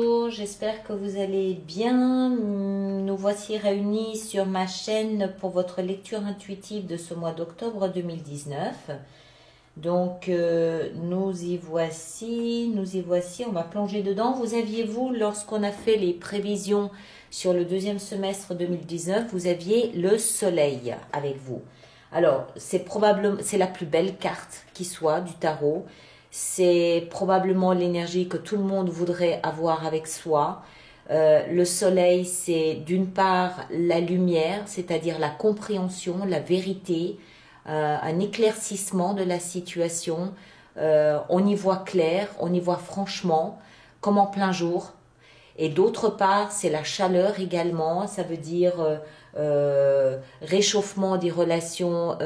bonjour, j'espère que vous allez bien. Nous voici réunis sur ma chaîne pour votre lecture intuitive de ce mois d'octobre 2019. Donc nous y voici, on va plonger dedans. Vous aviez-vous, lorsqu'on a fait les prévisions sur le deuxième semestre 2019, vous aviez le soleil avec vous. Alors, c'est la plus belle carte qui soit du tarot. C'est probablement l'énergie que tout le monde voudrait avoir avec soi. Le soleil, c'est d'une part la lumière, c'est-à-dire la compréhension, la vérité, un éclaircissement de la situation. On y voit clair, on y voit franchement, comme en plein jour. Et d'autre part, c'est la chaleur également, ça veut dire réchauffement des relations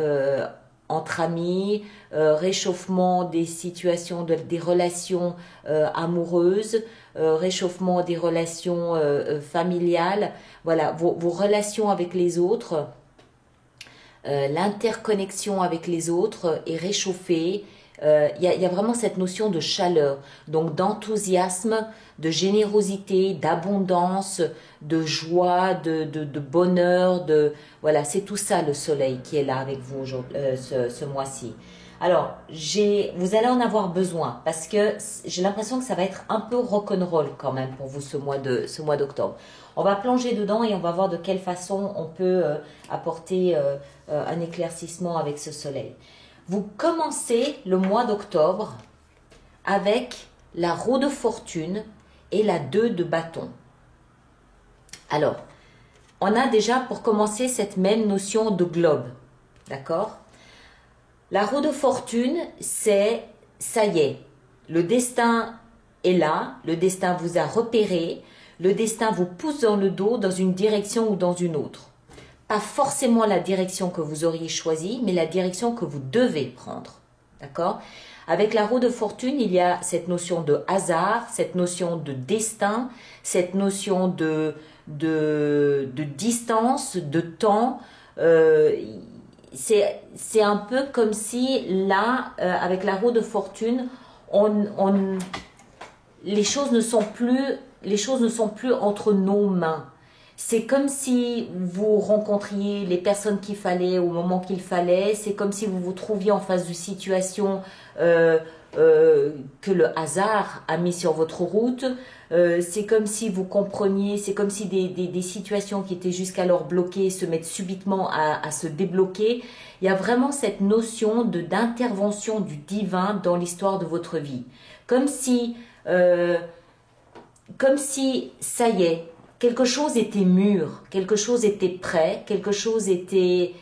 entre amis, réchauffement des situations, des relations amoureuses, réchauffement des relations familiales, voilà, vos relations avec les autres, l'interconnexion avec les autres est réchauffée. Il y a vraiment cette notion de chaleur, donc d'enthousiasme, de générosité, d'abondance, de joie, de bonheur, voilà, c'est tout ça le soleil qui est là avec vous ce mois-ci. Alors, vous allez en avoir besoin parce que j'ai l'impression que ça va être un peu rock'n'roll quand même pour vous ce mois d'octobre. On va plonger dedans et on va voir de quelle façon on peut apporter un éclaircissement avec ce soleil. Vous commencez le mois d'octobre avec la roue de fortune et la 2 de bâton. Alors, on a déjà pour commencer cette même notion de globe, d'accord? La roue de fortune, c'est, ça y est, le destin est là, le destin vous a repéré, le destin vous pousse dans le dos dans une direction ou dans une autre. Pas forcément la direction que vous auriez choisie, mais la direction que vous devez prendre. D'accord? Avec la roue de fortune, il y a cette notion de hasard, cette notion de destin, cette notion de distance, de temps. C'est un peu comme si là, avec la roue de fortune, les choses ne sont plus entre nos mains. C'est comme si vous rencontriez les personnes qu'il fallait au moment qu'il fallait. C'est comme si vous vous trouviez en face d'une situation que le hasard a mis sur votre route. C'est comme si vous compreniez, c'est comme si des situations qui étaient jusqu'alors bloquées se mettent subitement à se débloquer. Il y a vraiment cette notion d'intervention du divin dans l'histoire de votre vie. Comme si ça y est, quelque chose était mûr, quelque chose était prêt, quelque chose était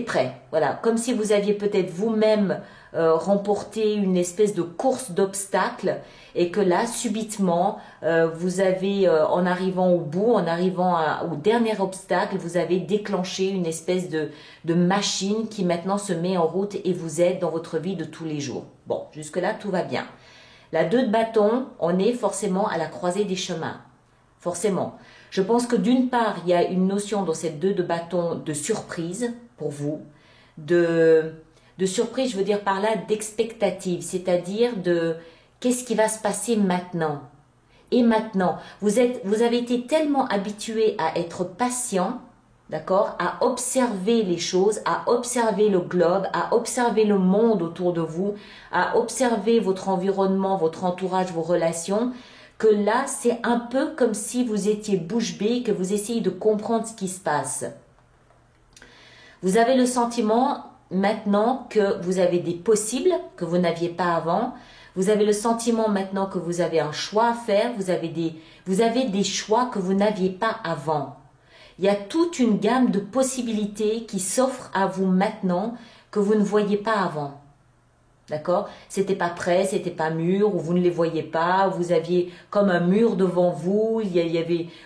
prêt. Voilà, comme si vous aviez peut-être vous-même remporté une espèce de course d'obstacles et que là, subitement, vous avez, en arrivant au bout, au dernier obstacle, vous avez déclenché une espèce de machine qui maintenant se met en route et vous aide dans votre vie de tous les jours. Bon, jusque-là, tout va bien. La 2 de bâton, on est forcément à la croisée des chemins. Forcément. Je pense que d'une part, il y a une notion dans cette 2 de bâton de surprise pour vous. De surprise, je veux dire par là d'expectative, c'est-à-dire de qu'est-ce qui va se passer maintenant. Et maintenant, vous avez été tellement habitué à être patient, d'accord, à observer les choses, à observer le globe, à observer le monde autour de vous, à observer votre environnement, votre entourage, vos relations, que là, c'est un peu comme si vous étiez bouche bée, que vous essayez de comprendre ce qui se passe. Vous avez le sentiment maintenant que vous avez des possibles que vous n'aviez pas avant. Vous avez le sentiment maintenant que vous avez un choix à faire. Vous avez des choix que vous n'aviez pas avant. Il y a toute une gamme de possibilités qui s'offrent à vous maintenant que vous ne voyiez pas avant. D'accord? C'était pas prêt, c'était pas mûr, ou vous ne les voyez pas, vous aviez comme un mur devant vous,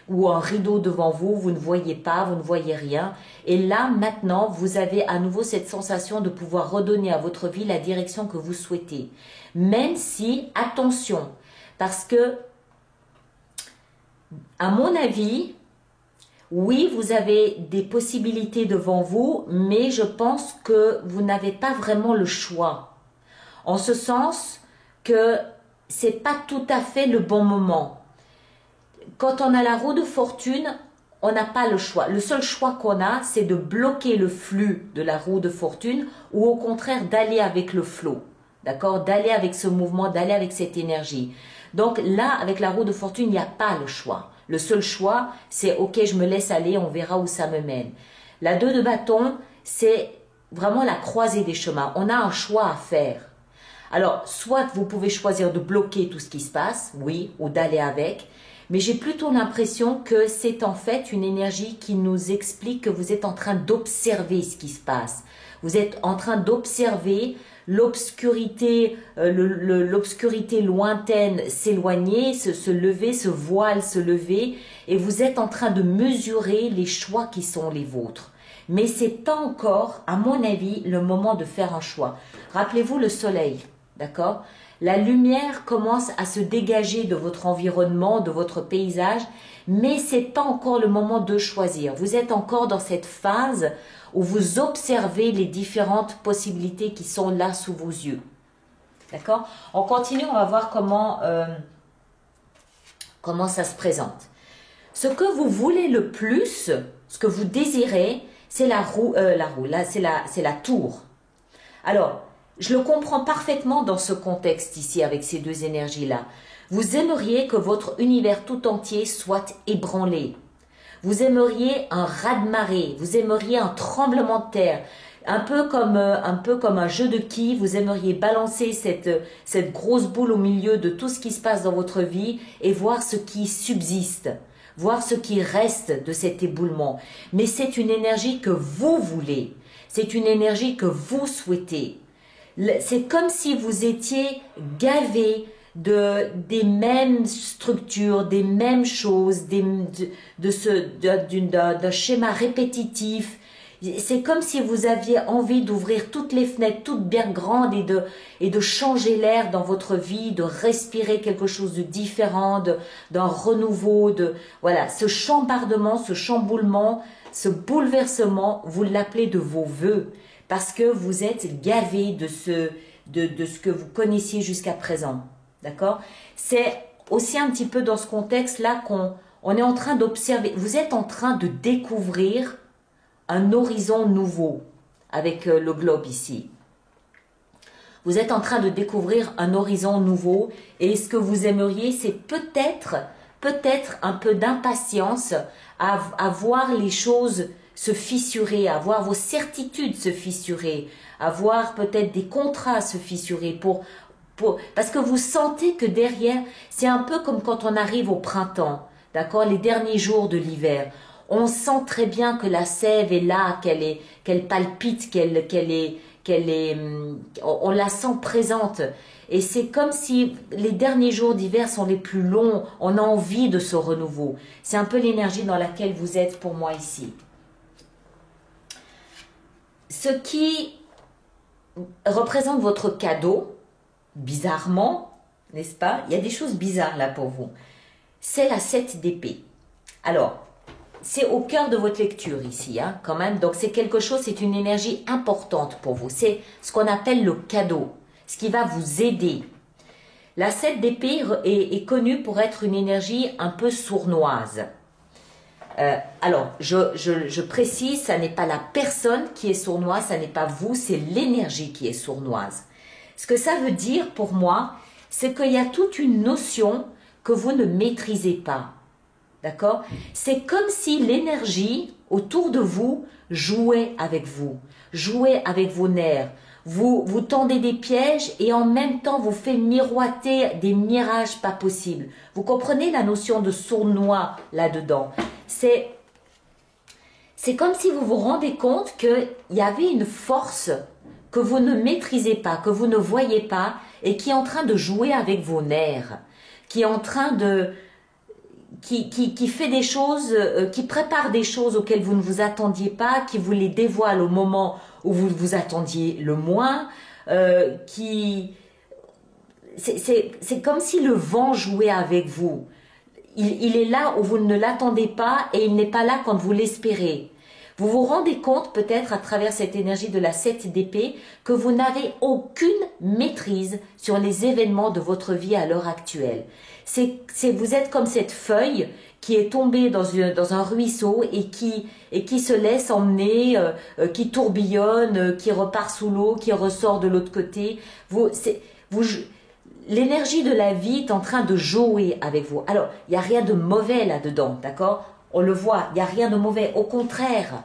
ou un rideau devant vous, vous ne voyez pas, vous ne voyez rien. Et là, maintenant, vous avez à nouveau cette sensation de pouvoir redonner à votre vie la direction que vous souhaitez. Même si, attention, parce que, à mon avis, oui, vous avez des possibilités devant vous, mais je pense que vous n'avez pas vraiment le choix. En ce sens que c'est pas tout à fait le bon moment. Quand on a la roue de fortune, on n'a pas le choix. Le seul choix qu'on a, c'est de bloquer le flux de la roue de fortune ou au contraire d'aller avec le flot. D'accord? D'aller avec ce mouvement, d'aller avec cette énergie. Donc là, avec la roue de fortune, il n'y a pas le choix. Le seul choix, c'est ok, je me laisse aller, on verra où ça me mène. La 2 de bâton, c'est vraiment la croisée des chemins. On a un choix à faire. Alors, soit vous pouvez choisir de bloquer tout ce qui se passe, oui, ou d'aller avec, mais j'ai plutôt l'impression que c'est en fait une énergie qui nous explique que vous êtes en train d'observer ce qui se passe. Vous êtes en train d'observer l'obscurité, l'obscurité lointaine s'éloigner, se lever, ce voile se lever, et vous êtes en train de mesurer les choix qui sont les vôtres. Mais c'est pas encore, à mon avis, le moment de faire un choix. Rappelez-vous le soleil, d'accord? La lumière commence à se dégager de votre environnement, de votre paysage, mais c'est pas encore le moment de choisir. Vous êtes encore dans cette phase où vous observez les différentes possibilités qui sont là sous vos yeux. D'accord? On continue, on va voir comment ça se présente. Ce que vous voulez le plus, ce que vous désirez, c'est là, c'est la tour. Alors, je le comprends parfaitement dans ce contexte ici, avec ces deux énergies-là. Vous aimeriez que votre univers tout entier soit ébranlé. Vous aimeriez un raz-de-marée, vous aimeriez un tremblement de terre, un peu comme un jeu de quilles, vous aimeriez balancer cette grosse boule au milieu de tout ce qui se passe dans votre vie et voir ce qui subsiste, voir ce qui reste de cet éboulement. Mais c'est une énergie que vous voulez, c'est une énergie que vous souhaitez. C'est comme si vous étiez gavé des mêmes structures, des mêmes choses, d'un schéma répétitif. C'est comme si vous aviez envie d'ouvrir toutes les fenêtres, toutes bien grandes, et de changer l'air dans votre vie, de respirer quelque chose de différent, d'un renouveau, voilà, ce chambardement, ce chamboulement, ce bouleversement, vous l'appelez de vos vœux, parce que vous êtes gavé de ce que vous connaissiez jusqu'à présent. D'accord? C'est aussi un petit peu dans ce contexte-là qu'on est en train d'observer. Vous êtes en train de découvrir un horizon nouveau avec le globe ici. Vous êtes en train de découvrir un horizon nouveau et ce que vous aimeriez, c'est peut-être un peu d'impatience à voir les choses se fissurer, à voir vos certitudes se fissurer, à voir peut-être des contrats se fissurer parce que vous sentez que derrière, c'est un peu comme quand on arrive au printemps, d'accord, les derniers jours de l'hiver. On sent très bien que la sève est là, qu'elle palpite, on la sent présente. Et c'est comme si les derniers jours d'hiver sont les plus longs, on a envie de ce renouveau. C'est un peu l'énergie dans laquelle vous êtes pour moi ici. Ce qui représente votre cadeau, bizarrement, n'est-ce pas? Il y a des choses bizarres là pour vous. C'est la 7 d'épée. Alors, c'est au cœur de votre lecture ici, hein, quand même. Donc, c'est quelque chose, c'est une énergie importante pour vous. C'est ce qu'on appelle le cadeau, ce qui va vous aider. La 7 d'épée est connue pour être une énergie un peu sournoise. Alors, je précise, ça n'est pas la personne qui est sournoise, ça n'est pas vous, c'est l'énergie qui est sournoise. Ce que ça veut dire pour moi, c'est qu'il y a toute une notion que vous ne maîtrisez pas. D'accord? C'est comme si l'énergie autour de vous jouait avec vos nerfs. Vous tendez des pièges et en même temps vous fait miroiter des mirages pas possibles. Vous comprenez la notion de sournois là-dedans? C'est comme si vous vous rendez compte qu'il y avait une force que vous ne maîtrisez pas, que vous ne voyez pas et qui est en train de jouer avec vos nerfs, qui est en train qui fait des choses, qui prépare des choses auxquelles vous ne vous attendiez pas, qui vous les dévoile au moment où vous vous attendiez le moins, c'est comme si le vent jouait avec vous. Il est là où vous ne l'attendez pas et il n'est pas là quand vous l'espérez. Vous vous rendez compte peut-être à travers cette énergie de la 7 d'épée que vous n'avez aucune maîtrise sur les événements de votre vie à l'heure actuelle. Vous êtes comme cette feuille qui est tombée dans un ruisseau et qui se laisse emmener, qui tourbillonne, qui repart sous l'eau, qui ressort de l'autre côté. L'énergie de la vie est en train de jouer avec vous. Alors, il n'y a rien de mauvais là-dedans, d'accord? On le voit, il n'y a rien de mauvais. Au contraire,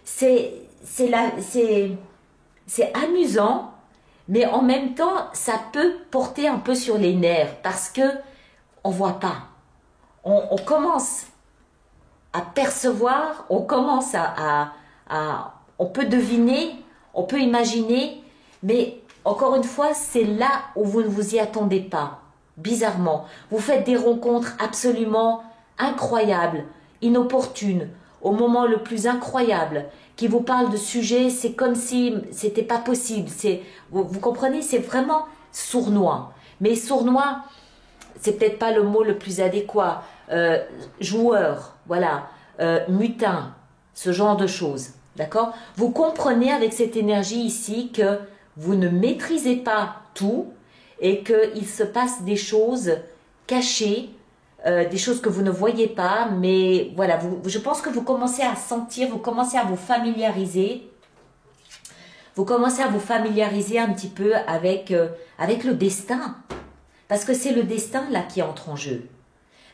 c'est amusant, mais en même temps, ça peut porter un peu sur les nerfs parce que on voit pas. On commence à percevoir, on commence on peut deviner, on peut imaginer, mais encore une fois, c'est là où vous ne vous y attendez pas. Bizarrement, vous faites des rencontres absolument incroyables, inopportunes, au moment le plus incroyable, qui vous parlent de sujets, c'est comme si c'était pas possible. Vous comprenez, c'est vraiment sournois. Mais sournois, c'est peut-être pas le mot le plus adéquat. Joueur, voilà, mutin, ce genre de choses, d'accord? Vous comprenez avec cette énergie ici que vous ne maîtrisez pas tout et qu'il se passe des choses cachées, des choses que vous ne voyez pas, mais voilà, je pense que vous commencez à sentir, vous commencez à vous familiariser, un petit peu avec le destin, parce que c'est le destin là qui entre en jeu.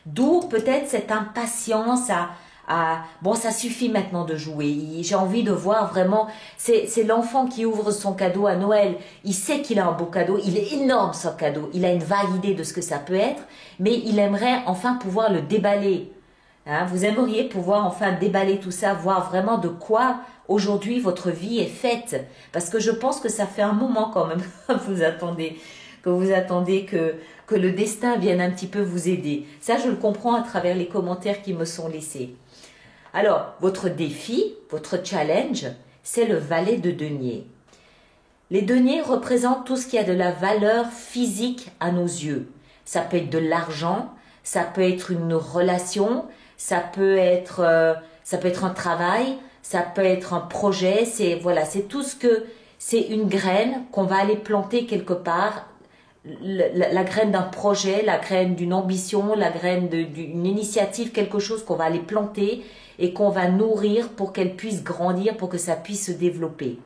D'où peut-être cette impatience bon, ça suffit maintenant de jouer. J'ai envie de voir vraiment, c'est l'enfant qui ouvre son cadeau à Noël. Il sait qu'il a un beau cadeau, il est énorme son cadeau, il a une vague idée de ce que ça peut être, mais il aimerait enfin pouvoir le déballer. Hein, vous aimeriez pouvoir enfin déballer tout ça, voir vraiment de quoi aujourd'hui votre vie est faite. Parce que je pense que ça fait un moment quand même que vous attendez que le destin vienne un petit peu vous aider. Ça, je le comprends à travers les commentaires qui me sont laissés. Alors, votre défi, votre challenge, c'est le valet de denier. Les deniers représentent tout ce qui a de la valeur physique à nos yeux. Ça peut être de l'argent, ça peut être une relation, ça peut être un travail, ça peut être un projet. C'est tout ce que c'est une graine qu'on va aller planter quelque part. La graine d'un projet, la graine d'une ambition, la graine d'une initiative, quelque chose qu'on va aller planter et qu'on va nourrir pour qu'elle puisse grandir, pour que ça puisse se développer.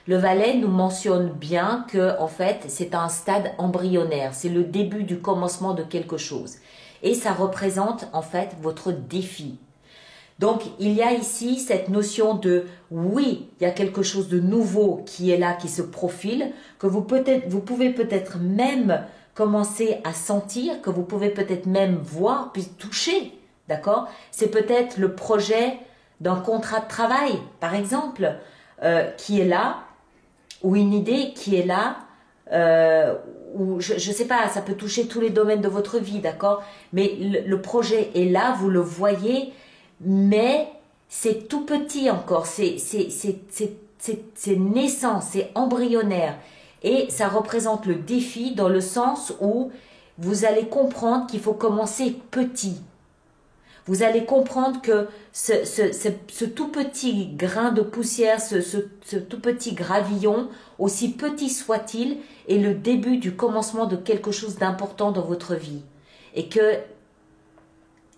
Le valet nous mentionne bien que, en fait, c'est un stade embryonnaire, c'est le début du commencement de quelque chose. Et ça représente, en fait, votre défi. Donc, il y a ici cette notion de oui, il y a quelque chose de nouveau qui est là, qui se profile, que vous pouvez peut-être même commencer à sentir, que vous pouvez peut-être même voir, puis toucher, d'accord? C'est peut-être le projet d'un contrat de travail, par exemple, qui est là, ou une idée qui est là, ou je ne sais pas, ça peut toucher tous les domaines de votre vie, d'accord? Mais le projet est là, vous le voyez, mais c'est tout petit encore, c'est naissant, c'est embryonnaire. Et ça représente le défi dans le sens où vous allez comprendre qu'il faut commencer petit. Vous allez comprendre que ce tout petit grain de poussière, ce tout petit gravillon, aussi petit soit-il, est le début du commencement de quelque chose d'important dans votre vie. Et que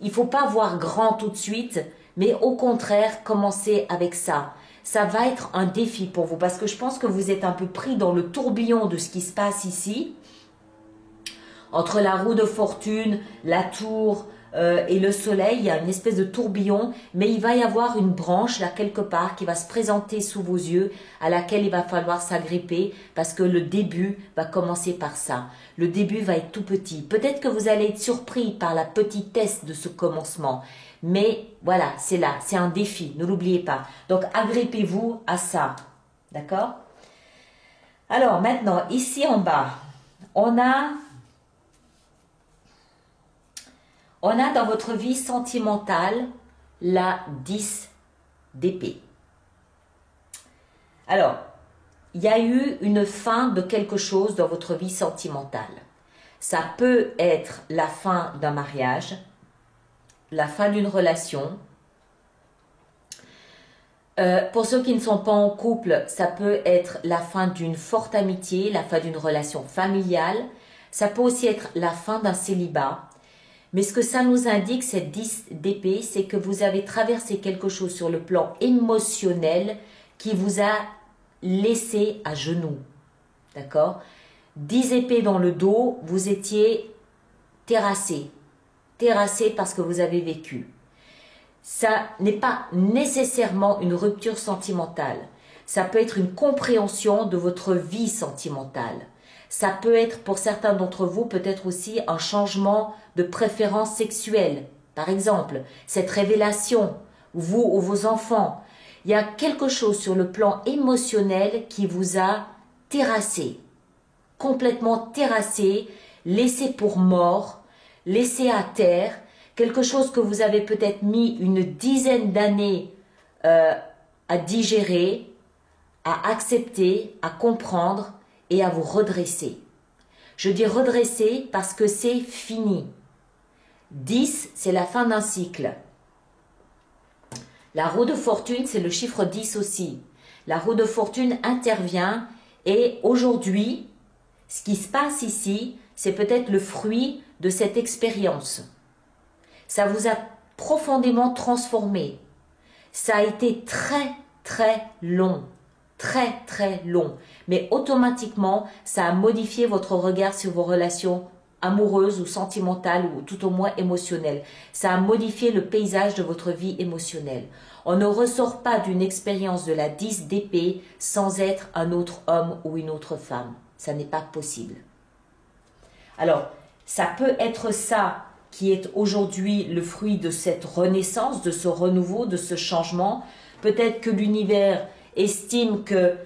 il ne faut pas voir grand tout de suite, mais au contraire, commencer avec ça. Ça va être un défi pour vous, parce que je pense que vous êtes un peu pris dans le tourbillon de ce qui se passe ici, entre la roue de fortune, la tour et le soleil. Il y a une espèce de tourbillon, mais il va y avoir une branche là quelque part qui va se présenter sous vos yeux, à laquelle il va falloir s'agripper, parce que le début va commencer par ça. Le début va être tout petit. Peut-être que vous allez être surpris par la petitesse de ce commencement, mais voilà, c'est là, c'est un défi, ne l'oubliez pas. Donc agrippez-vous à ça, d'accord? Alors maintenant, ici en bas, on a dans votre vie sentimentale la 10 d'épée. Alors, il y a eu une fin de quelque chose dans votre vie sentimentale. Ça peut être la fin d'un mariage, la fin d'une relation. Pour ceux qui ne sont pas en couple, ça peut être la fin d'une forte amitié, la fin d'une relation familiale. Ça peut aussi être la fin d'un célibat. Mais ce que ça nous indique, cette 10 d'épée, c'est que vous avez traversé quelque chose sur le plan émotionnel qui vous a laissé à genoux. D'accord? 10 épées dans le dos, vous étiez terrassé. Terrassé parce que vous avez vécu. Ça n'est pas nécessairement une rupture sentimentale. Ça peut être une compréhension de votre vie sentimentale. Ça peut être pour certains d'entre vous peut-être aussi un changement de préférence sexuelle. Par exemple, cette révélation, vous ou vos enfants, il y a quelque chose sur le plan émotionnel qui vous a terrassé, complètement terrassé, laissé pour mort, laissé à terre, quelque chose que vous avez peut-être mis une dizaine d'années à digérer, à accepter, à comprendre et à vous redresser. Je dis redresser parce que c'est fini. 10, c'est la fin d'un cycle. La roue de fortune, c'est le chiffre 10 aussi. La roue de fortune intervient et aujourd'hui, ce qui se passe ici, c'est peut-être le fruit de cette expérience. Ça vous a profondément transformé. Ça a été très, très long. Très, très long. Mais automatiquement, ça a modifié votre regard sur vos relations amoureuses ou sentimentales ou tout au moins émotionnelles. Ça a modifié le paysage de votre vie émotionnelle. On ne ressort pas d'une expérience de la 10 d'épée sans être un autre homme ou une autre femme. Ça n'est pas possible. Alors, ça peut être ça qui est aujourd'hui le fruit de cette renaissance, de ce renouveau, de ce changement. Peut-être que l'univers estime que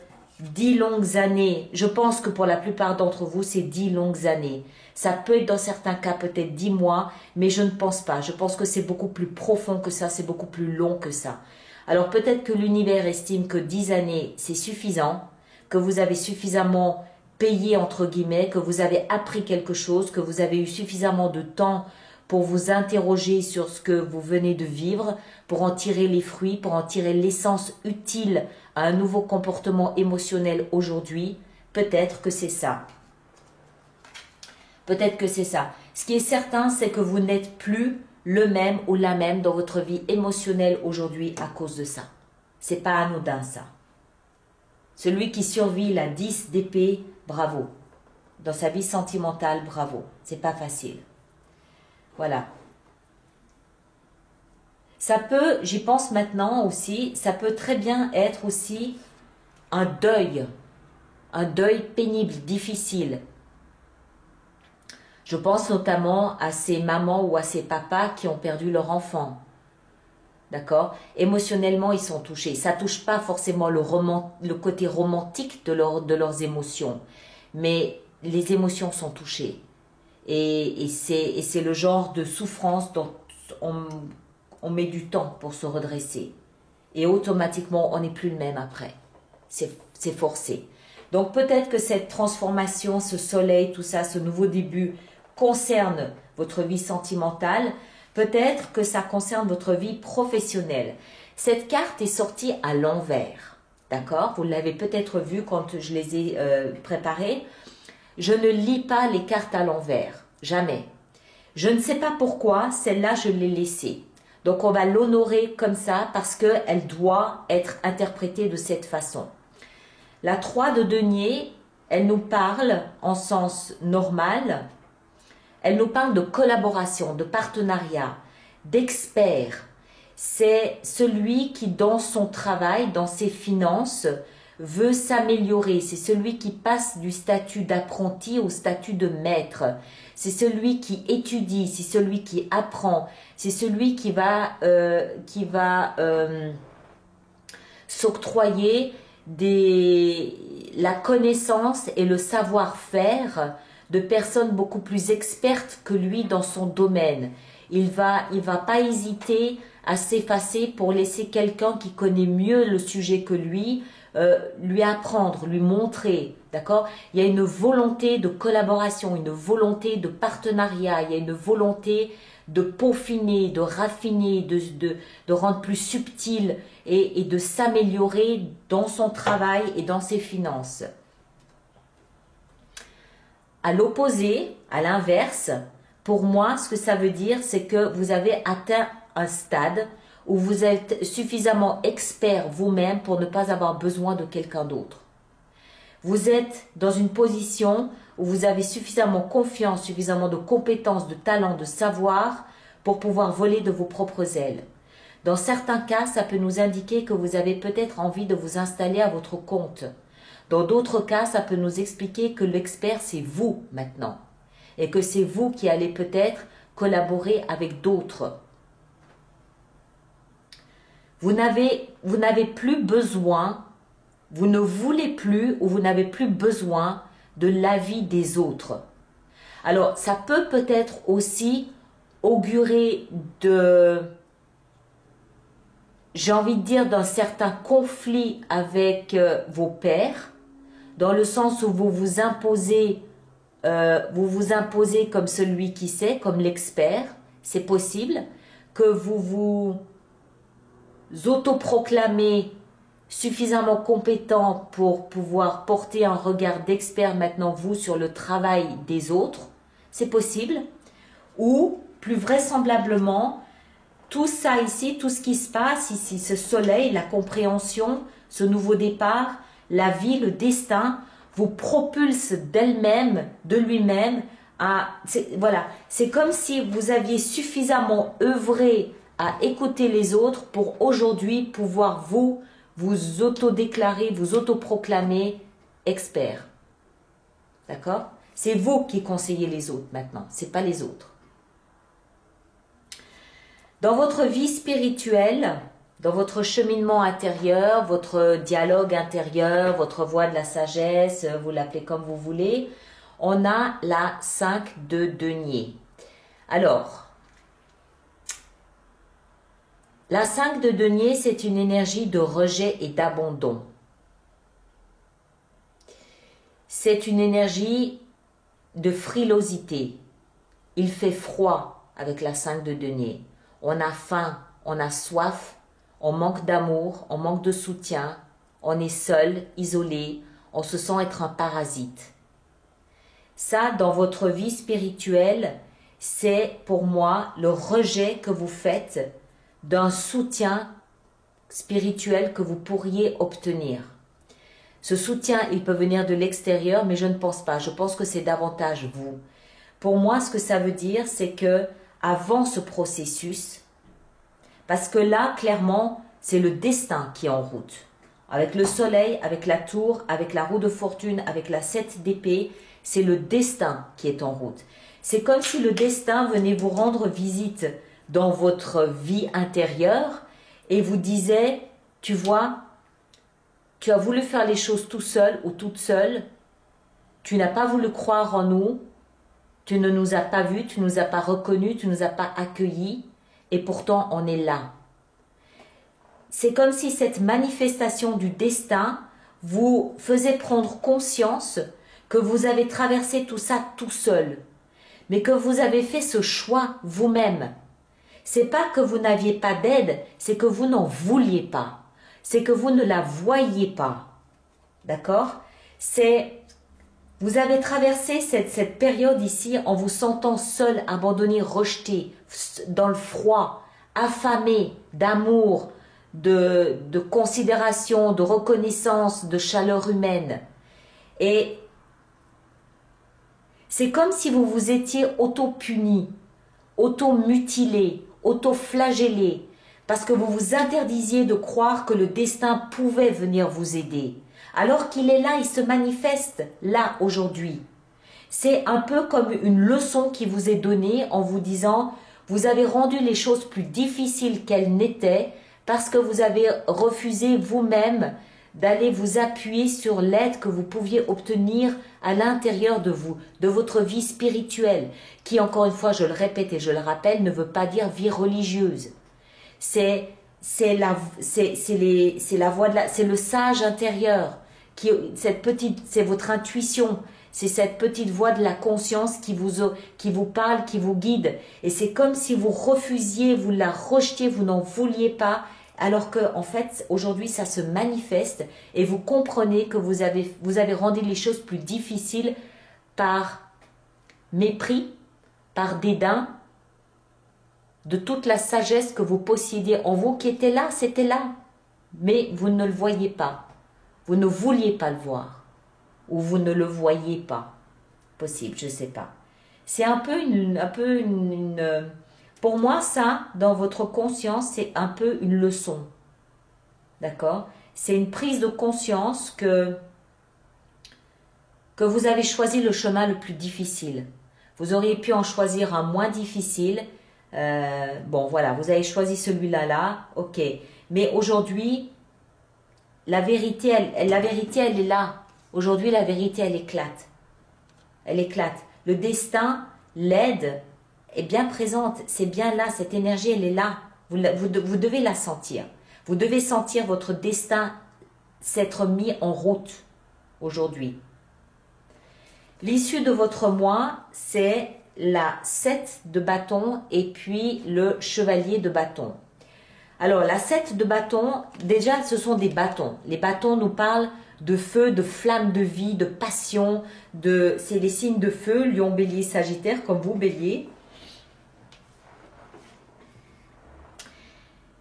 10 longues années, je pense que pour la plupart d'entre vous, c'est 10 longues années. Ça peut être dans certains cas peut-être 10 mois, mais je ne pense pas. Je pense que c'est beaucoup plus profond que ça, c'est beaucoup plus long que ça. Alors peut-être que l'univers estime que 10 années, c'est suffisant, que vous avez suffisamment payé entre guillemets, que vous avez appris quelque chose, que vous avez eu suffisamment de temps pour vous interroger sur ce que vous venez de vivre, pour en tirer les fruits, pour en tirer l'essence utile à un nouveau comportement émotionnel aujourd'hui. Peut-être que c'est ça. Peut-être que c'est ça. Ce qui est certain, c'est que vous n'êtes plus le même ou la même dans votre vie émotionnelle aujourd'hui à cause de ça. C'est pas anodin ça. Celui qui survit la 10 d'épée, bravo. Dans sa vie sentimentale, bravo. C'est pas facile. Voilà. Ça peut, j'y pense maintenant aussi, ça peut très bien être aussi un deuil pénible, difficile. Je pense notamment à ces mamans ou à ces papas qui ont perdu leur enfant. D'accord? Émotionnellement, ils sont touchés. Ça ne touche pas forcément le côté romantique de leurs émotions, mais les émotions sont touchées. Et c'est le genre de souffrance dont on met du temps pour se redresser. Et automatiquement, on n'est plus le même après. C'est forcé. Donc peut-être que cette transformation, ce soleil, tout ça, ce nouveau début concerne votre vie sentimentale. Peut-être que ça concerne votre vie professionnelle. Cette carte est sortie à l'envers. D'accord? Vous l'avez peut-être vu quand je les ai préparées. Je ne lis pas les cartes à l'envers. Jamais. Je ne sais pas pourquoi, celle-là, je l'ai laissée. Donc, on va l'honorer comme ça parce qu'elle doit être interprétée de cette façon. La 3 de denier, elle nous parle en sens normal. Elle nous parle de collaboration, de partenariat, d'expert. C'est celui qui, dans son travail, dans ses finances, veut s'améliorer. C'est celui qui passe du statut d'apprenti au statut de maître. C'est celui qui étudie, c'est celui qui apprend, c'est celui qui va s'octroyer la connaissance et le savoir-faire de personnes beaucoup plus expertes que lui dans son domaine. Il va pas hésiter à s'effacer pour laisser quelqu'un qui connaît mieux le sujet que lui apprendre, lui montrer, d'accord? Il y a une volonté de collaboration, une volonté de partenariat, il y a une volonté de peaufiner, de raffiner, de rendre plus subtil et de s'améliorer dans son travail et dans ses finances. À l'opposé, à l'inverse, pour moi, ce que ça veut dire, c'est que vous avez atteint un stade où vous êtes suffisamment expert vous-même pour ne pas avoir besoin de quelqu'un d'autre. Vous êtes dans une position où vous avez suffisamment confiance, suffisamment de compétences, de talent, de savoir pour pouvoir voler de vos propres ailes. Dans certains cas, ça peut nous indiquer que vous avez peut-être envie de vous installer à votre compte. Dans d'autres cas, ça peut nous expliquer que l'expert, c'est vous maintenant. Et que c'est vous qui allez peut-être collaborer avec d'autres. Vous n'avez plus besoin, vous ne voulez plus ou vous n'avez plus besoin de l'avis des autres. Alors, ça peut peut-être aussi augurer de, j'ai envie de dire, d'un certain conflit avec vos pairs, dans le sens où vous vous imposez comme celui qui sait, comme l'expert. C'est possible que vous vous autoproclamez suffisamment compétent pour pouvoir porter un regard d'expert maintenant, vous, sur le travail des autres. C'est possible. Ou, plus vraisemblablement, tout ça ici, tout ce qui se passe ici, ce soleil, la compréhension, ce nouveau départ, la vie, le destin, vous propulse d'elle-même, de lui-même, voilà. C'est comme si vous aviez suffisamment œuvré à écouter les autres pour aujourd'hui pouvoir vous autodéclarer, vous autoproclamer expert. D'accord? C'est vous qui conseillez les autres maintenant, c'est pas les autres. Dans votre vie spirituelle, dans votre cheminement intérieur, votre dialogue intérieur, votre voie de la sagesse, vous l'appelez comme vous voulez, on a la 5 de denier. Alors, la 5 de denier, c'est une énergie de rejet et d'abandon. C'est une énergie de frilosité. Il fait froid avec la 5 de denier. On a faim, on a soif, on manque d'amour, on manque de soutien, on est seul, isolé, on se sent être un parasite. Ça, dans votre vie spirituelle, c'est pour moi le rejet que vous faites d'un soutien spirituel que vous pourriez obtenir. Ce soutien, il peut venir de l'extérieur, mais je ne pense pas. Je pense que c'est davantage vous. Pour moi, ce que ça veut dire, c'est que avant ce processus, parce que là, clairement, c'est le destin qui est en route. Avec le soleil, avec la tour, avec la roue de fortune, avec la 7 d'épée, c'est le destin qui est en route. C'est comme si le destin venait vous rendre visite dans votre vie intérieure et vous disait, tu vois, tu as voulu faire les choses tout seul ou toute seule, tu n'as pas voulu croire en nous, tu ne nous as pas vus, tu ne nous as pas reconnus, tu ne nous as pas accueillis, et pourtant on est là. C'est comme si cette manifestation du destin vous faisait prendre conscience que vous avez traversé tout ça tout seul, mais que vous avez fait ce choix vous-même. C'est pas que vous n'aviez pas d'aide, c'est que vous n'en vouliez pas. C'est que vous ne la voyiez pas. D'accord? Vous avez traversé cette période ici en vous sentant seul, abandonné, rejeté, dans le froid, affamé d'amour, de considération, de reconnaissance, de chaleur humaine. Et c'est comme si vous vous étiez auto-puni, auto-mutilé, auto-flagellé, parce que vous vous interdisiez de croire que le destin pouvait venir vous aider. Alors qu'il est là, il se manifeste là aujourd'hui. C'est un peu comme une leçon qui vous est donnée en vous disant « Vous avez rendu les choses plus difficiles qu'elles n'étaient parce que vous avez refusé vous-même d'aller vous appuyer sur l'aide que vous pouviez obtenir à l'intérieur de vous, de votre vie spirituelle, qui, encore une fois, je le répète et je le rappelle, ne veut pas dire vie religieuse. C'est la voie de c'est le sage intérieur, c'est votre intuition, C'est cette petite voix de la conscience qui vous parle, qui vous guide. Et c'est comme si vous refusiez, vous la rejetiez, vous n'en vouliez pas. Alors que, en fait, aujourd'hui, ça se manifeste et vous comprenez que vous avez rendu les choses plus difficiles par mépris, par dédain, de toute la sagesse que vous possédiez en vous qui était là, c'était là. Mais vous ne le voyez pas. Vous ne vouliez pas le voir. Ou vous ne le voyez pas. Possible, je ne sais pas. C'est un peu pour moi, ça, dans votre conscience, c'est un peu une leçon. D'accord? C'est une prise de conscience que vous avez choisi le chemin le plus difficile. Vous auriez pu en choisir un moins difficile. Bon, voilà, vous avez choisi celui-là, là, ok. Mais aujourd'hui, la vérité, elle est là. Aujourd'hui, la vérité, elle éclate. Elle éclate. Le destin, l'aide est bien présente. C'est bien là. Cette énergie, elle est là. Vous devez la sentir. Vous devez sentir votre destin s'être mis en route aujourd'hui. L'issue de votre mois, c'est la 7 de bâton et puis le chevalier de bâton. Alors, la 7 de bâton, déjà, ce sont des bâtons. Les bâtons nous parlent de feu, de flamme de vie, de passion. C'est les signes de feu, Lion, Bélier, Sagittaire, comme vous, Bélier.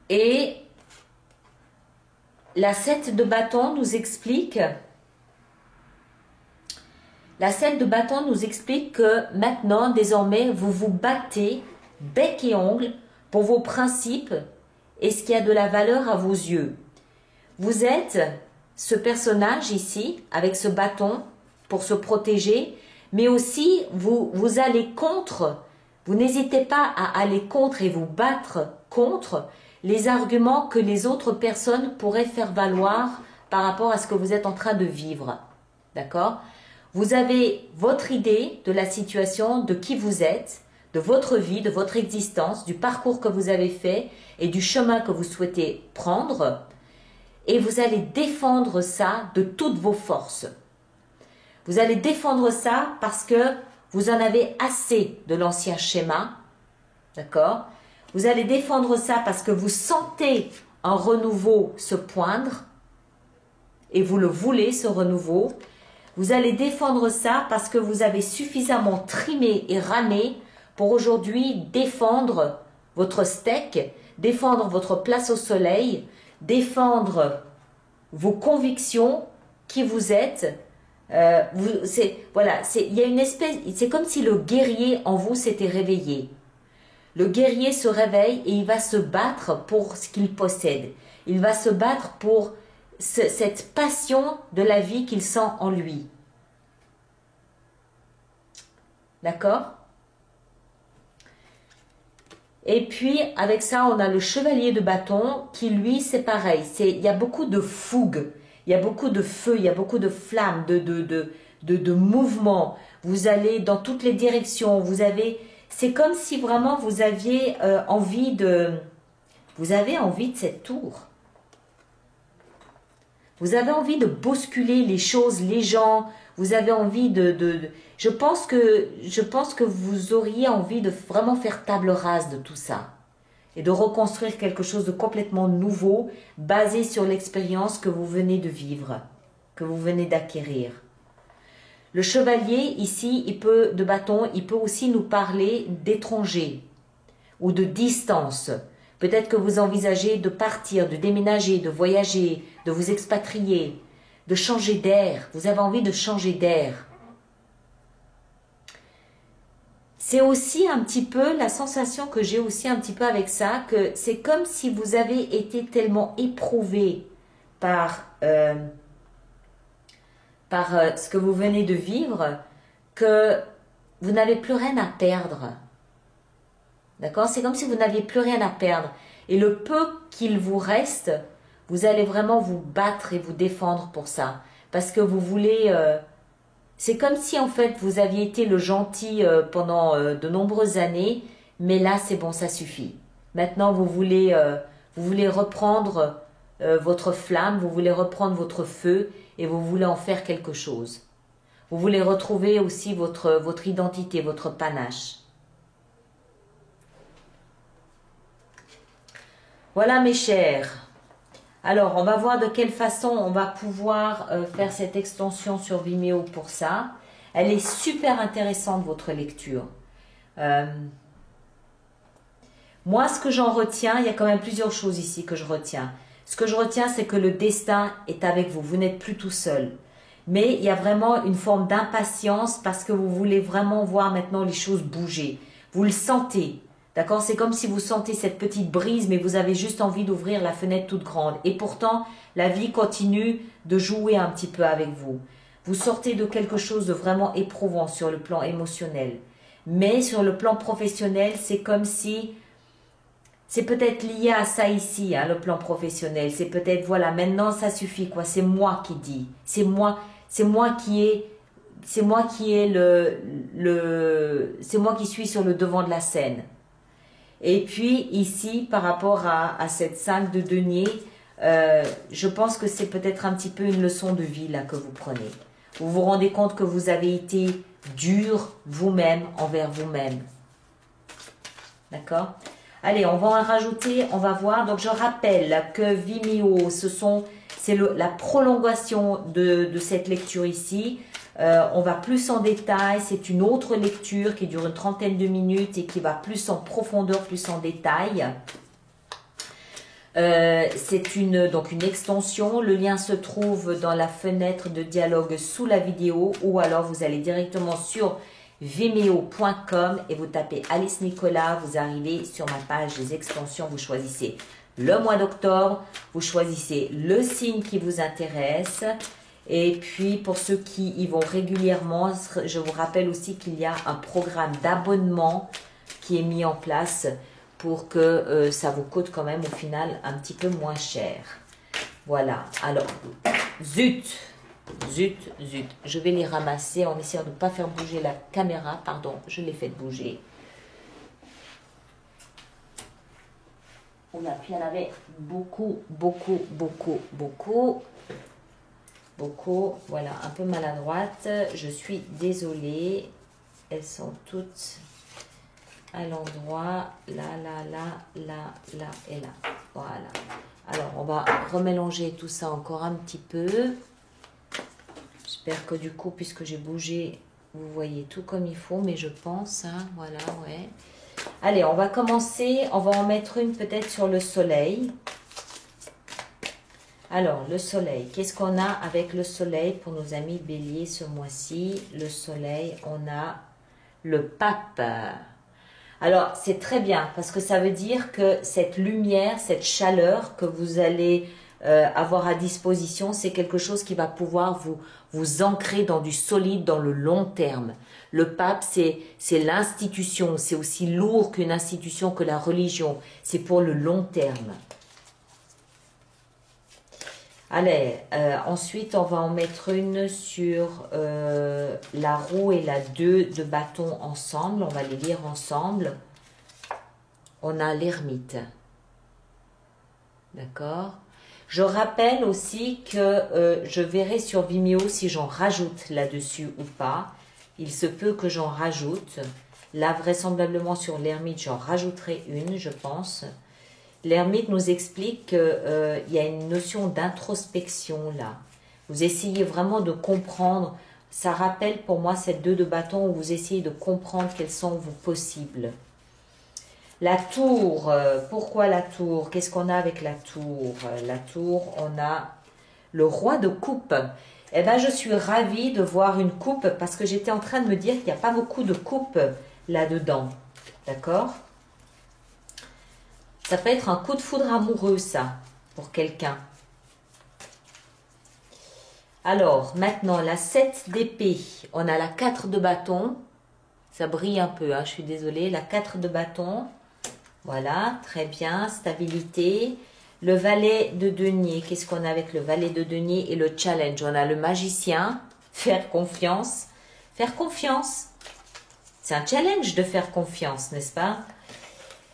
Et la 7 de bâton nous explique... La 7 de bâton nous explique que maintenant, désormais, vous vous battez bec et ongle pour vos principes et ce qui a de la valeur à vos yeux. Vous êtes ce personnage ici, avec ce bâton, pour se protéger, mais aussi vous allez contre, vous n'hésitez pas à aller contre et vous battre contre les arguments que les autres personnes pourraient faire valoir par rapport à ce que vous êtes en train de vivre. D'accord ? Vous avez votre idée de la situation, de qui vous êtes, de votre vie, de votre existence, du parcours que vous avez fait et du chemin que vous souhaitez prendre. Et vous allez défendre ça de toutes vos forces. Vous allez défendre ça parce que vous en avez assez de l'ancien schéma. D'accord ? Vous allez défendre ça parce que vous sentez un renouveau se poindre et vous le voulez, ce renouveau. Vous allez défendre ça parce que vous avez suffisamment trimé et ramé pour aujourd'hui défendre votre steak, défendre votre place au soleil, défendre vos convictions, qui vous êtes. Il y a une espèce, c'est comme si le guerrier en vous s'était réveillé. Le guerrier se réveille et il va se battre pour ce qu'il possède. Il va se battre pour cette passion de la vie qu'il sent en lui. D'accord ? Et puis, avec ça, on a le chevalier de bâton qui, lui, c'est pareil. Il y a beaucoup de fougue, il y a beaucoup de feu, il y a beaucoup de flammes, de mouvement. Vous allez dans toutes les directions. C'est comme si vraiment vous aviez envie de cette tour. Vous avez envie de bousculer les choses, les gens. Vous avez envie je pense que vous auriez envie de vraiment faire table rase de tout ça. Et de reconstruire quelque chose de complètement nouveau, basé sur l'expérience que vous venez de vivre, que vous venez d'acquérir. Le chevalier, ici, de bâton, il peut aussi nous parler d'étrangers ou de distance. Peut-être que vous envisagez de partir, de déménager, de voyager, de vous expatrier, de changer d'air. Vous avez envie de changer d'air. C'est aussi un petit peu la sensation que j'ai aussi un petit peu avec ça, que c'est comme si vous avez été tellement éprouvé par ce que vous venez de vivre que vous n'avez plus rien à perdre. D'accord ? C'est comme si vous n'aviez plus rien à perdre. Et le peu qu'il vous reste, vous allez vraiment vous battre et vous défendre pour ça. Parce que vous voulez... c'est comme si en fait vous aviez été le gentil pendant de nombreuses années, mais là c'est bon, ça suffit. Maintenant vous voulez reprendre votre flamme, vous voulez reprendre votre feu et vous voulez en faire quelque chose. Vous voulez retrouver aussi votre identité, votre panache. Voilà mes chers. Alors, on va voir de quelle façon on va pouvoir faire cette extension sur Vimeo pour ça. Elle est super intéressante, votre lecture. Moi, ce que j'en retiens, il y a quand même plusieurs choses ici que je retiens. Ce que je retiens, c'est que le destin est avec vous. Vous n'êtes plus tout seul. Mais il y a vraiment une forme d'impatience parce que vous voulez vraiment voir maintenant les choses bouger. Vous le sentez. D'accord? C'est comme si vous sentez cette petite brise, mais vous avez juste envie d'ouvrir la fenêtre toute grande. Et pourtant, la vie continue de jouer un petit peu avec vous. Vous sortez de quelque chose de vraiment éprouvant sur le plan émotionnel. Mais sur le plan professionnel, c'est comme si... C'est peut-être lié à ça ici, hein, le plan professionnel. C'est peut-être, voilà, maintenant ça suffit, quoi. C'est moi qui dis. C'est moi qui est... C'est moi qui est c'est moi qui suis sur le devant de la scène. Et puis ici, par rapport à cette 5 de denier, je pense que c'est peut-être un petit peu une leçon de vie là que vous prenez. Vous vous rendez compte que vous avez été dur vous-même envers vous-même. D'accord? Allez, on va en rajouter, on va voir. Donc je rappelle que Vimeo, c'est la prolongation de cette lecture ici. On va plus en détail, c'est une autre lecture qui dure une trentaine de minutes et qui va plus en profondeur, plus en détail. C'est donc une extension, le lien se trouve dans la fenêtre de dialogue sous la vidéo ou alors vous allez directement sur vimeo.com et vous tapez Alice Nicolas, vous arrivez sur ma page des extensions, vous choisissez le mois d'octobre, vous choisissez le signe qui vous intéresse. Et puis, pour ceux qui y vont régulièrement, je vous rappelle aussi qu'il y a un programme d'abonnement qui est mis en place pour que ça vous coûte quand même au final un petit peu moins cher. Voilà. Alors, zut, je vais les ramasser en essayant de ne pas faire bouger la caméra. Pardon, je l'ai fait bouger. Oula, puis il y en avait beaucoup. Voilà, un peu maladroite. Je suis désolée. Elles sont toutes à l'endroit. Là et là. Voilà. Alors, on va remélanger tout ça encore un petit peu. J'espère que du coup, puisque j'ai bougé, vous voyez tout comme il faut. Mais je pense, hein, voilà, ouais. Allez, on va commencer. On va en mettre une peut-être sur le soleil. Alors, le soleil, qu'est-ce qu'on a avec le soleil pour nos amis béliers ce mois-ci? Le soleil, on a le pape. Alors, c'est très bien parce que ça veut dire que cette lumière, cette chaleur que vous allez avoir à disposition, c'est quelque chose qui va pouvoir vous ancrer dans du solide, dans le long terme. Le pape, c'est l'institution, c'est aussi lourd qu'une institution, que la religion. C'est pour le long terme. Allez, ensuite, on va en mettre une sur la roue et la 2 de bâton ensemble. On va les lire ensemble. On a l'ermite. D'accord? Je rappelle aussi que je verrai sur Vimeo si j'en rajoute là-dessus ou pas. Il se peut que j'en rajoute. Là, vraisemblablement sur l'ermite, j'en rajouterai une, je pense. L'ermite nous explique qu'il y a une notion d'introspection là. Vous essayez vraiment de comprendre. Ça rappelle pour moi cette 2 de bâton où vous essayez de comprendre quels sont vos possibles. La tour, pourquoi la tour? Qu'est-ce qu'on a avec la tour? La tour, on a le roi de coupe. Eh bien, je suis ravie de voir une coupe parce que j'étais en train de me dire qu'il n'y a pas beaucoup de coupes là-dedans. D'accord? Ça peut être un coup de foudre amoureux, ça, pour quelqu'un. Alors, maintenant, la 7 d'épée. On a la 4 de bâton. Ça brille un peu, hein, je suis désolée. La 4 de bâton. Voilà, très bien. Stabilité. Le valet de denier. Qu'est-ce qu'on a avec le valet de denier et le challenge? On a le magicien. Faire confiance. Faire confiance. C'est un challenge de faire confiance, n'est-ce pas?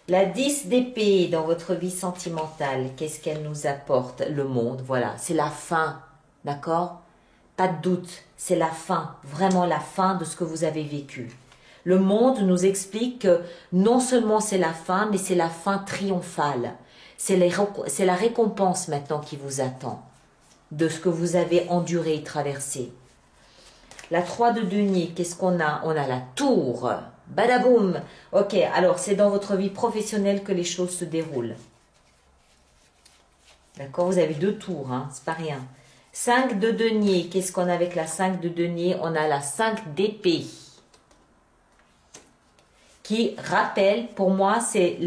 La 10 d'épée dans votre vie sentimentale, qu'est-ce qu'elle nous apporte? Le monde, voilà, c'est la fin, d'accord? pas de doute, c'est la fin, vraiment la fin de ce que vous avez vécu. Le monde nous explique que non seulement c'est la fin, mais c'est la fin triomphale. C'est la récompense maintenant qui vous attend de ce que vous avez enduré et traversé. La 3 de denier, qu'est-ce qu'on a? On a la tour. Badaboum. Ok, alors c'est dans votre vie professionnelle que les choses se déroulent. D'accord, vous avez 2 tours, hein, c'est pas rien. 5 de denier, qu'est-ce qu'on a avec la 5 de denier? On a la 5 d'épée. Qui rappelle, pour moi, c'est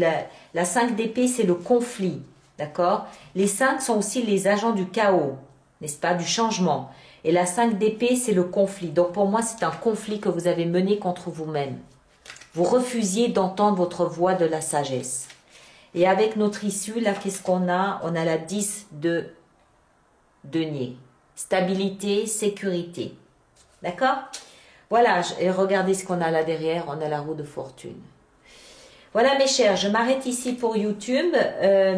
la 5 d'épée, c'est le conflit. D'accord? Les 5 sont aussi les agents du chaos, n'est-ce pas? Du changement. Et la 5 d'épée, c'est le conflit. Donc pour moi, c'est un conflit que vous avez mené contre vous-même. Vous refusiez d'entendre votre voix de la sagesse. Et avec notre issue, là, qu'est-ce qu'on a? On a la 10 de denier. Stabilité, sécurité. D'accord? Voilà, et regardez ce qu'on a là derrière. On a la roue de fortune. Voilà mes chers, je m'arrête ici pour YouTube.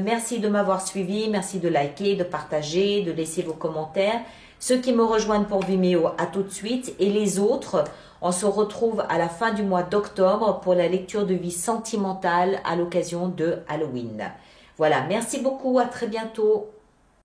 Merci de m'avoir suivi, merci de liker, de partager, de laisser vos commentaires. Ceux qui me rejoignent pour Vimeo, à tout de suite. Et les autres, on se retrouve à la fin du mois d'octobre pour la lecture de vie sentimentale à l'occasion de Halloween. Voilà, merci beaucoup, à très bientôt.